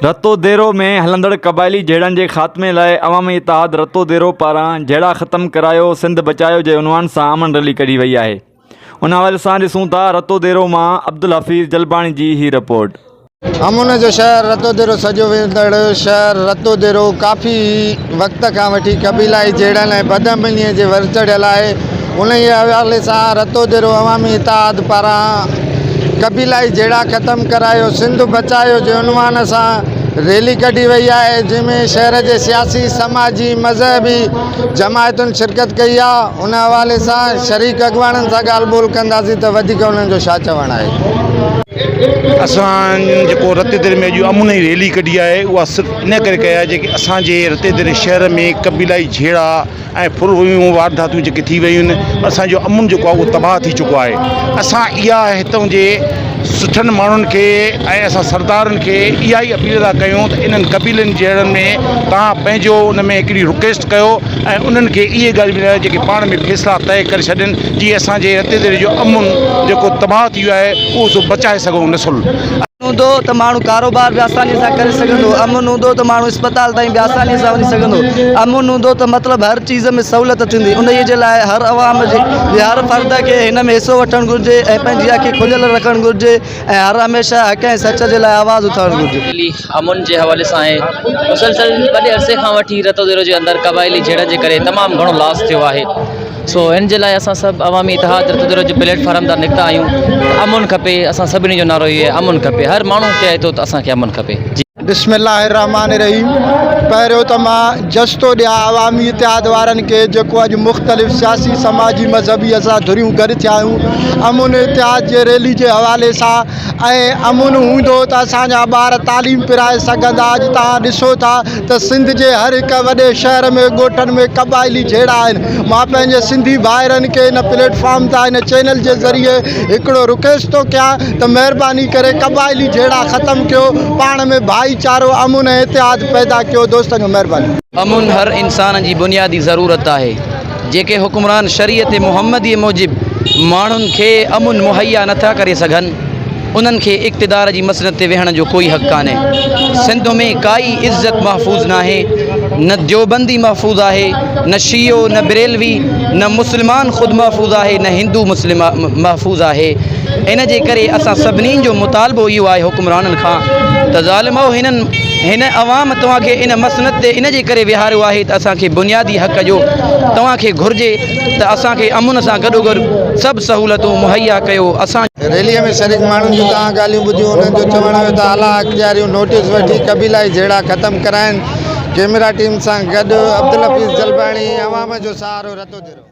रतो देरो में हलंदड़ क़बाइली जहिड़नि जे ख़ात्मे लाइ अवामी इतिहाद रतो देरो पारां जहिड़ा ख़त्म करायो सिंध बचायो जे उनवान सां अमन रैली कढी वई आहे। उन हवाले सां ॾिसूं था रतो देरो मां अब्दुल हफ़ीज़ जलबाणी जी ही रिपोर्ट। अमून जो शहर रतो देरो सजो वेंदड़ शहर रतो देरो काफ़ी वक़्त खां वठी क़बीलाई जहिड़नि ऐं बदअमनीअ जे वर चढ़ियल आहे। उन ई हवाले सां रतो देरो अवामी इतिहाद पारां क़बीलाई जहिड़ा ख़त्म करायो सिंध बचायो जे उनवान सां रैली कढी वई आहे, जंहिंमें शहर जे सियासी समाजी मज़हबी जमायतुनि शिरकत कई आहे। उन हवाले सां शरीक अॻवाननि सां ॻाल्हि ॿोल कंदासीं त वधीक उन्हनि जो छा चवणु आहे। असां जेको रते दरे में अॼु अमन जी रैली कढी आहे उहा सिर्फ़ु इन करे कई आहे जेके असांजे रते दरे शहर में क़बीलाई जहिड़ा ऐं फुर हुयूं वारदातूं जेके थी वयूं आहिनि, असांजो अमन जेको आहे उहो तबाह थी चुको आहे। असां इहा हितां जे सुठनि माण्हुनि खे ऐं असां सरदारनि खे इहा ई अपील था कयूं त इन्हनि क़बीलनि जहिड़नि में तव्हां पंहिंजो उन में हिकिड़ी रिक्वेस्ट कयो ऐं उन्हनि खे इहे ॻाल्हि ॿुधायो जेके पाण में फ़ैसिला तइ करे छॾनि, जीअं असांजे रते दरे जो अमन जेको तबाह थी वियो आहे उहो सो बचाए सघूं नसुल। हूंदो त माण्हू कारोबार बि आसानी सां करे सघंदो, अमन हूंदो त माण्हू अस्पताल ताईं बि आसानी सां वञी सघंदो, अमन हूंदो त मतिलबु हर चीज़ में सहूलियत थींदी। उन जे लाइ हर अवाम जे हर फ़र्द खे हिन में हिसो वठणु घुरिजे ऐं पंहिंजी अखि खुलियल रखणु घुरिजे ऐं हर हमेशह हक़ ऐं सच जे लाइ आवाज़ उथारणु घुरिजे। अमन जे हवाले सां आहे मुसलसल वॾे अरसे खां वठी रतो देरो जे अंदरि क़बाइली जहिड़नि जे करे तमामु घणो लॉस थियो आहे। सो इन जे लाइ असां सभु अवामी इतिहाद रतो देरो जे प्लेटफॉर्म तां निकिता आहियूं। अमन खपे, असां सभिनी जो नारो इहो आहे अमन खपे, हर माण्हू चए थो त असांखे अमन खपे। बिस्मिल्लाहिर्रहमानिर्रहीम। पहिरियों त मां जस्तो ॾियां अवामी इतिहाद वारनि खे जेको अॼु मुख़्तलिफ़ सियासी समाजी मज़हबी असां धुरियूं गॾु थिया आहियूं अमन इतिहाद जे रैली जे हवाले सां। ऐं अमन हूंदो त असांजा ॿार तालीम पिराए सघंदा। अॼु तव्हां ॾिसो था त सिंध जे हर हिकु वॾे शहर में ॻोठनि में क़बाइली जहिड़ा आहिनि। मां पंहिंजे सिंधी भाइरनि खे इन प्लेटफॉर्म तां इन चैनल जे ज़रिए हिकिड़ो रिक्वेस्ट थो कयां त महिरबानी करे क़बाइली जहिड़ा ख़त्म कयो, पाण में भाईचारो अमन ऐं इतिहाद पैदा कयो। दोस्तनि महिरबानी। अमन हर इंसान जी बुनियादी ज़रूरत आहे। जेके हुक्मरान शरीयत मुहम्मदी मूजिबि माण्हुनि खे अमन मुहैया नथा करे सघनि, उन्हनि खे इक़्तिदार जी मसनत ते वेहण जो कोई हक़ कान्हे। सिंध में काई इज़त महफ़ूज़ न आहे, न देवबंदी महफ़ूज़ आहे, न शियो न बरेलवी न मुस्लमान ख़ुदि महफ़ूज़ आहे, न हिंदू मुस्लिम महफ़ूज़ आहे। इन जे करे असां सभिनी जो मुतालबो इहो आहे हुक्मराननि खां त ज़ालिमो हिन अवाम तव्हांखे इन मसनत ते इन जे करे विहारियो आहे त असांखे बुनियादी हक़ जो तव्हांखे घुरिजे त असांखे अमन सां गॾोगॾु सभु सहूलियतूं मुहैया कयो। असां रैलीअ में शरीक माण्हुनि जो तव्हां ॻाल्हियूं ॿुधियूं, उन्हनि जो चवण हुयो त आला अख़्तियारियूं नोटिस वठी क़बीलाई जहिड़ा ख़त्म कराइनि। कैमरा टीम सां गॾु अब्दुल हफ़ीज़ जलबाणी, अवाम जो सहारो, रतो देरो।